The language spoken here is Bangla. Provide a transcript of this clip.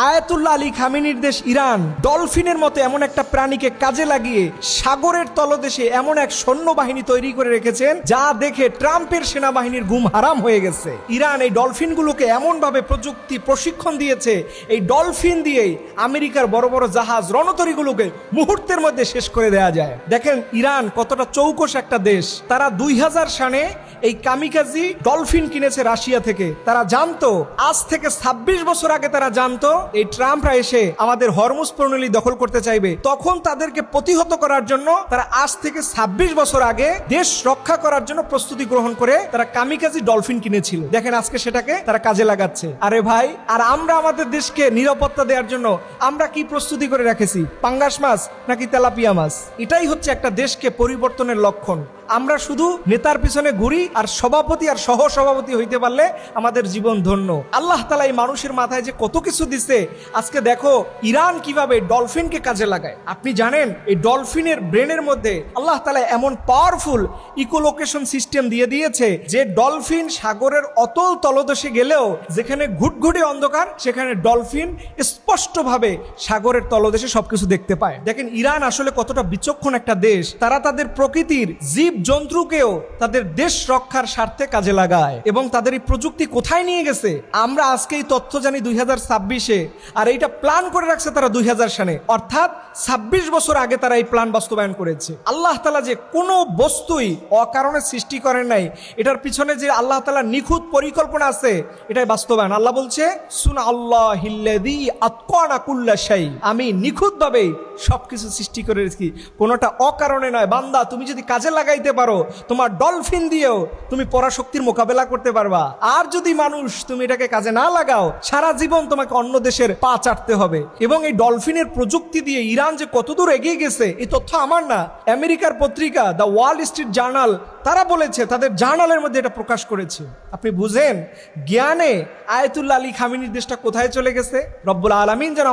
আয়াতুল্লাহ আলী খামেনির দেশ ইরান ডলফিনের মতো এমন একটা প্রাণীকে কাজে লাগিয়ে সাগরের তলদেশে এমন এক সৈন্যবাহিনী তৈরি করে রেখেছেন যা দেখে ট্রাম্পের সেনাবাহিনীর ঘুম হারাম হয়ে গেছে। ইরান এই ডলফিনগুলোকে এমনভাবে প্রযুক্তি প্রশিক্ষণ দিয়েছে, এই ডলফিন দিয়েই আমেরিকার বড় বড় জাহাজ রণতরীগুলোকে মুহূর্তের মধ্যে শেষ করে দেওয়া যায়। দেখেন ইরান কতটা চৌকস একটা দেশ। তারা 2000 সালে এই কামিকাজি ডলফিন কিনেছে রাশিয়া থেকে। তারা জানতো আজ থেকে 26 বছর আগে তারা জানতো এই ট্রাম্পরা এসে আমাদের হরমুজ প্রণালী দখল করতে চাইবে। তখন তাদেরকে প্রতিহত করার জন্য তারা আজ থেকে 26 বছর আগে দেশ রক্ষা করার জন্য প্রস্তুতি গ্রহণ করে তারা কামিকাজি ডলফিন কিনেছিল। দেখেন আজকে সেটাকে তারা কাজে লাগাচ্ছে। আরে ভাই, আর আমরা আমাদের দেশকে নিরাপত্তা দেওয়ার জন্য আমরা কি প্রস্তুতি করে রেখেছি? পাঙ্গাস মাছ নাকি তেলাপিয়া মাছ? এটাই হচ্ছে একটা দেশকে পরিবর্তনের লক্ষণ। আমরা শুধু নেতার পিছনে ঘুরি আর সভাপতি আর সহ সভাপতি হইতে পারলে আমাদের জীবন ধন্য। আল্লাহ তাআলা এই মানুষের মাথায় যে কত কিছু দিছে। আজকে দেখো ইরান কিভাবে ডলফিনকে কাজে লাগায়। আপনি জানেন এই ডলফিনের ব্রেনের মধ্যে আল্লাহ তাআলা এমন পাওয়ারফুল ইকোলোকেশন সিস্টেম দিয়ে দিয়েছে যে ডলফিন সাগরের অতল তলদেশে গেলেও যেখানে ঘুটঘুটে অন্ধকার সেখানে ডলফিন স্পষ্টভাবে সাগরের তলদেশে সবকিছু দেখতে পায়। দেখেন ইরান আসলে কতটা বিচক্ষণ একটা দেশ। তারা তাদের প্রকৃতির জীব জন্তুকেও তাদের দেশ রক্ষার স্বার্থে কাজে লাগায় এবং তাদের এই প্রযুক্তি কোথায় নিয়ে গেছে আমরা আজকে এই তথ্য জানি 2026-এ, আর এইটা প্ল্যান করে রাখছে তারা 2000 সালে, অর্থাৎ 26 বছর আগে তারা এই প্ল্যান বাস্তবায়ন করেছে। আল্লাহ তাআলা যে কোনো বস্তুই অকারণে সৃষ্টি করেন নাই, এটার পিছনে যে আল্লাহ তাআলার নিখুঁত পরিকল্পনা আছে এটাই বাস্তবায়ন। আল্লাহ বলছে সুবহানাল্লাহিল্লাযী আতকানা কুল্লা শাই, আমি নিখুঁতভাবে সবকিছু সৃষ্টি করে রেখেছি, কোনোটা অকারণে নয়। বান্দা তুমি যদি কাজে লাগাইতে পারো তোমার ডলফিন দিয়েও তুমি পরাশক্তির মোকাবেলা করতে পারবা। আর যদি মানুষ তুমি এটাকে কাজে না লাগাও সারা জীবন তোমাকে অন্য দেশের পা চাটতে হবে। এবং এই ডলফিনের প্রযুক্তি দিয়ে ইরান যে কতদূর এগিয়ে গেছে এই তথ্য আমার না, আমেরিকার পত্রিকা দ্য ওয়াল স্ট্রিট জার্নাল তারা বলেছে, তাদের জার্নালের মধ্যে এটা প্রকাশ করেছে। আপনি বুঝেন জ্ঞানে আয়াতুল্লাহ আলী খামেনির দেশটা কোথায় চলে গেছে। রব্বুল আলামিন যেন